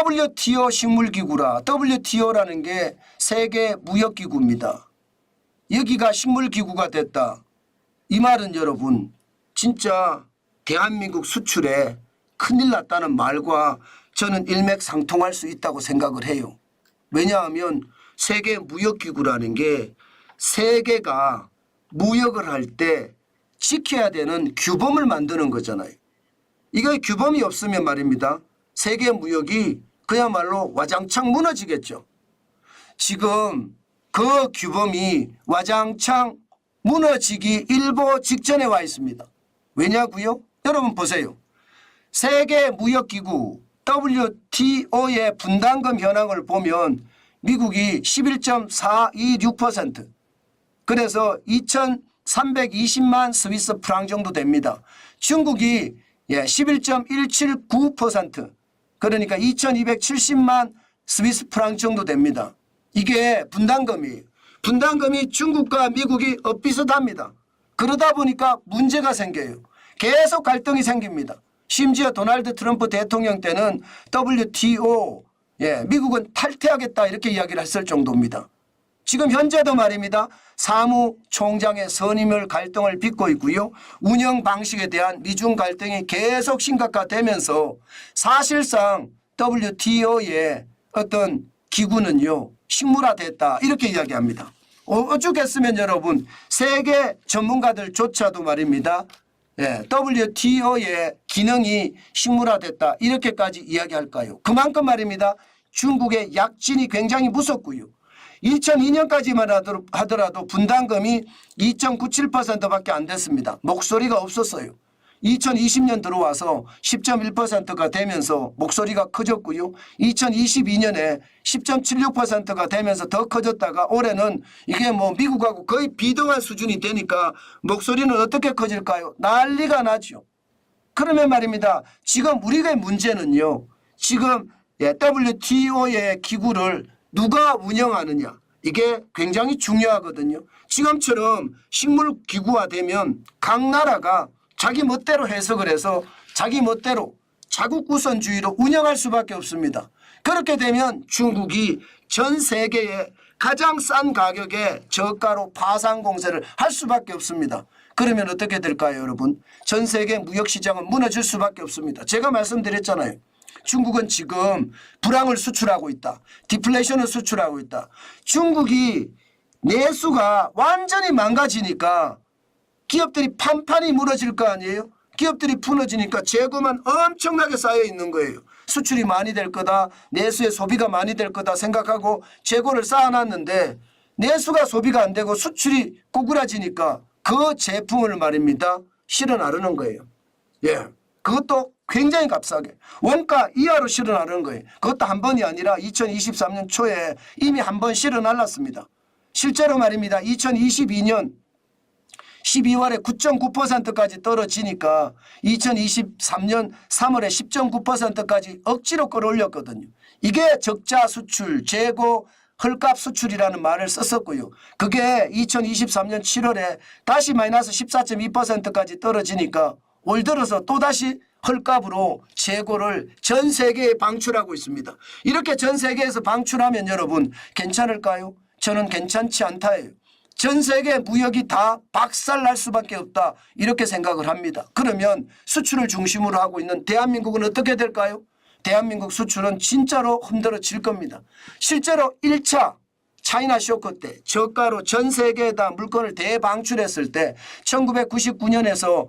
WTO 식물기구라. WTO라는 게 세계 무역기구입니다. 여기가 식물기구가 됐다. 이 말은 여러분 진짜 대한민국 수출에 큰일 났다는 말과 저는 일맥상통할 수 있다고 생각을 해요. 왜냐하면 세계 무역기구라는 게 세계가 무역을 할 때 지켜야 되는 규범을 만드는 거잖아요. 이거 규범이 없으면 말입니다. 세계 무역이 그야말로 와장창 무너지겠죠. 지금 그 규범이 와장창 무너지기 일보 직전에 와 있습니다. 왜냐고요? 여러분 보세요. 세계무역기구 WTO의 분담금 현황을 보면 미국이 11.426%, 그래서 2,320만 스위스 프랑 정도 됩니다. 중국이 11.179%, 그러니까 2,270만 스위스 프랑 정도 됩니다. 이게 분담금이에요. 분담금이 중국과 미국이 엇비슷합니다. 그러다 보니까 문제가 생겨요. 계속 갈등이 생깁니다. 심지어 도널드 트럼프 대통령 때는 WTO 미국은 탈퇴하겠다 이렇게 이야기를 했을 정도입니다. 지금 현재도 말입니다. 사무총장의 선임을 갈등을 빚고 있고요. 운영 방식에 대한 미중 갈등이 계속 심각화되면서 사실상 WTO의 어떤 기구는요 식물화됐다 이렇게 이야기합니다. 오죽했으면 여러분 세계 전문가들조차도 말입니다. WTO의 기능이 식물화됐다 이렇게까지 이야기할까요? 그만큼 말입니다. 중국의 약진이 굉장히 무섭고요. 2002년까지만 하더라도 분담금이 2.97%밖에 안 됐습니다. 목소리가 없었어요. 2020년 들어와서 10.1%가 되면서 목소리가 커졌고요. 2022년에 10.76%가 되면서 더 커졌다가 올해는 이게 뭐 미국하고 거의 비등한 수준이 되니까 목소리는 어떻게 커질까요? 난리가 나죠. 그러면 말입니다. 지금 우리의 문제는요. 지금 WTO의 기구를 누가 운영하느냐. 이게 굉장히 중요하거든요. 지금처럼 식물기구화되면 각 나라가 자기 멋대로 해석을 해서 자기 멋대로 자국 우선주의로 운영할 수밖에 없습니다. 그렇게 되면 중국이 전 세계에 가장 싼 가격에 저가로 파상 공세를 할 수밖에 없습니다. 그러면 어떻게 될까요, 여러분? 전 세계 무역시장은 무너질 수밖에 없습니다. 제가 말씀드렸잖아요. 중국은 지금 불황을 수출하고 있다. 디플레이션을 수출하고 있다. 중국이 내수가 완전히 망가지니까 기업들이 판판이 무너질 거 아니에요? 기업들이 무너지니까 재고만 엄청나게 쌓여 있는 거예요. 수출이 많이 될 거다. 내수의 소비가 많이 될 거다 생각하고 재고를 쌓아놨는데 내수가 소비가 안 되고 수출이 꼬꾸라지니까 그 제품을 말입니다. 실어 나르는 거예요. 그것도 굉장히 값싸게 원가 이하로 실어 나르는 거예요. 그것도 한 번이 아니라 2023년 초에 이미 한 번 실어 날랐습니다. 실제로 말입니다. 2022년 12월에 9.9%까지 떨어지니까 2023년 3월에 10.9%까지 억지로 끌어올렸거든요. 이게 적자 수출, 재고, 헐값 수출이라는 말을 썼었고요. 그게 2023년 7월에 다시 마이너스 14.2%까지 떨어지니까 올 들어서 또다시 헐값으로 재고를 전 세계에 방출하고 있습니다. 이렇게 전 세계에서 방출하면 여러분 괜찮을까요? 저는 괜찮지 않다예요. 전 세계 무역이 다 박살날 수밖에 없다 이렇게 생각을 합니다. 그러면 수출을 중심으로 하고 있는 대한민국은 어떻게 될까요? 대한민국 수출은 진짜로 흔들어질 겁니다. 실제로 1차 차이나 쇼크 때 저가로 전 세계에다 물건을 대방출했을 때 1999년에서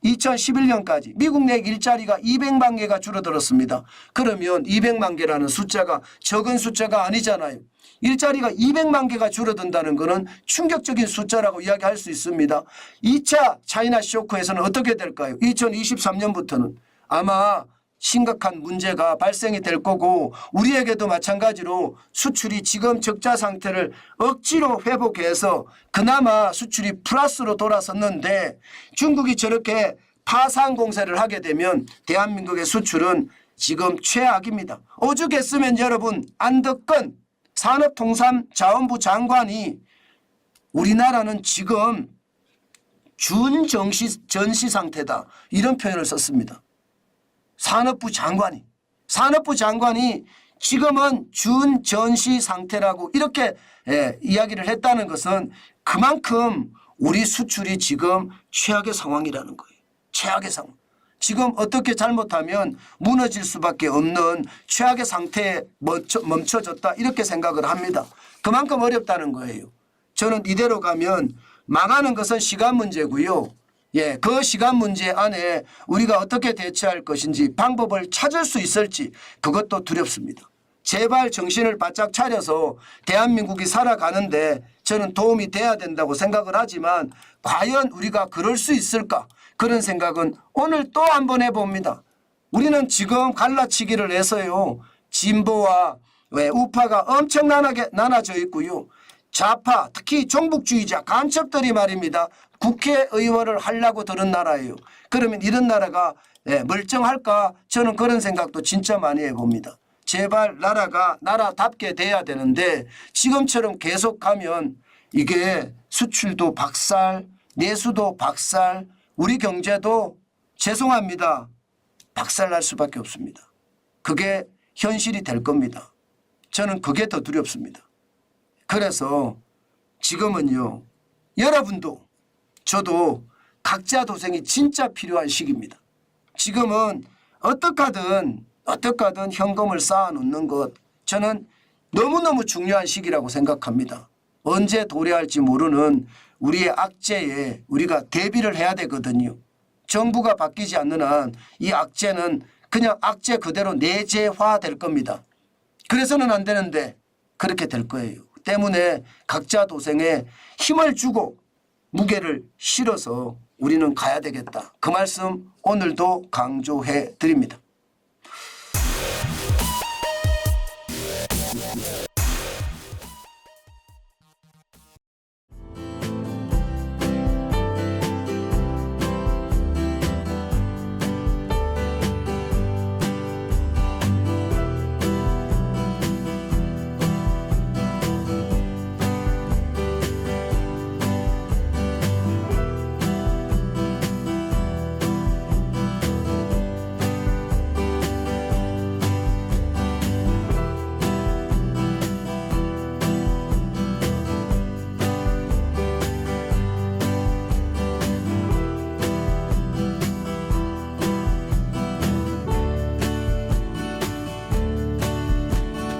2011년까지 미국 내 일자리가 200만 개가 줄어들었습니다. 그러면 200만 개라는 숫자가 적은 숫자가 아니잖아요. 일자리가 200만 개가 줄어든다는 것은 충격적인 숫자라고 이야기할 수 있습니다. 2차 차이나 쇼크에서는 어떻게 될까요? 2023년부터는 아마 심각한 문제가 발생이 될 거고 우리에게도 마찬가지로 수출이 지금 적자 상태를 억지로 회복해서 그나마 수출이 플러스로 돌아섰는데 중국이 저렇게 파상 공세를 하게 되면 대한민국의 수출은 지금 최악입니다. 오죽했으면 여러분 안덕건 산업통상자원부 장관이 우리나라는 지금 준전시 상태다 이런 표현을 썼습니다. 산업부 장관이 산업부 장관이 지금은 준전시 상태라고 이렇게 이야기를 했다는 것은 그만큼 우리 수출이 지금 최악의 상황이라는 거예요. 최악의 상황. 지금 어떻게 잘못하면 무너질 수밖에 없는 최악의 상태에 멈춰졌다 이렇게 생각을 합니다. 그만큼 어렵다는 거예요. 저는 이대로 가면 망하는 것은 시간 문제고요. 예, 그 시간 문제 안에 우리가 어떻게 대처할 것인지 방법을 찾을 수 있을지 그것도 두렵습니다. 제발 정신을 바짝 차려서 대한민국이 살아가는데 저는 도움이 돼야 된다고 생각을 하지만 과연 우리가 그럴 수 있을까? 그런 생각은 오늘 또 한 번 해봅니다. 우리는 지금 갈라치기를 해서요. 진보와 우파가 엄청나게 나눠져 있고요. 좌파 특히 종북주의자 간첩들이 말입니다. 국회의원을 하려고 들은 나라예요. 그러면 이런 나라가 멀쩡할까? 저는 그런 생각도 진짜 많이 해봅니다. 제발 나라가 나라답게 돼야 되는데 지금처럼 계속하면 이게 수출도 박살, 내수도 박살, 우리 경제도 죄송합니다. 박살날 수밖에 없습니다. 그게 현실이 될 겁니다. 저는 그게 더 두렵습니다. 그래서 지금은요. 여러분도 저도 각자 도생이 진짜 필요한 시기입니다. 지금은 어떻게든 현금을 쌓아놓는 것 저는 너무너무 중요한 시기라고 생각합니다. 언제 도래할지 모르는 우리의 악재에 우리가 대비를 해야 되거든요. 정부가 바뀌지 않는 한 이 악재는 그냥 악재 그대로 내재화될 겁니다. 그래서는 안 되는데 그렇게 될 거예요. 때문에 각자 도생에 힘을 주고 무게를 실어서 우리는 가야 되겠다. 그 말씀 오늘도 강조해 드립니다.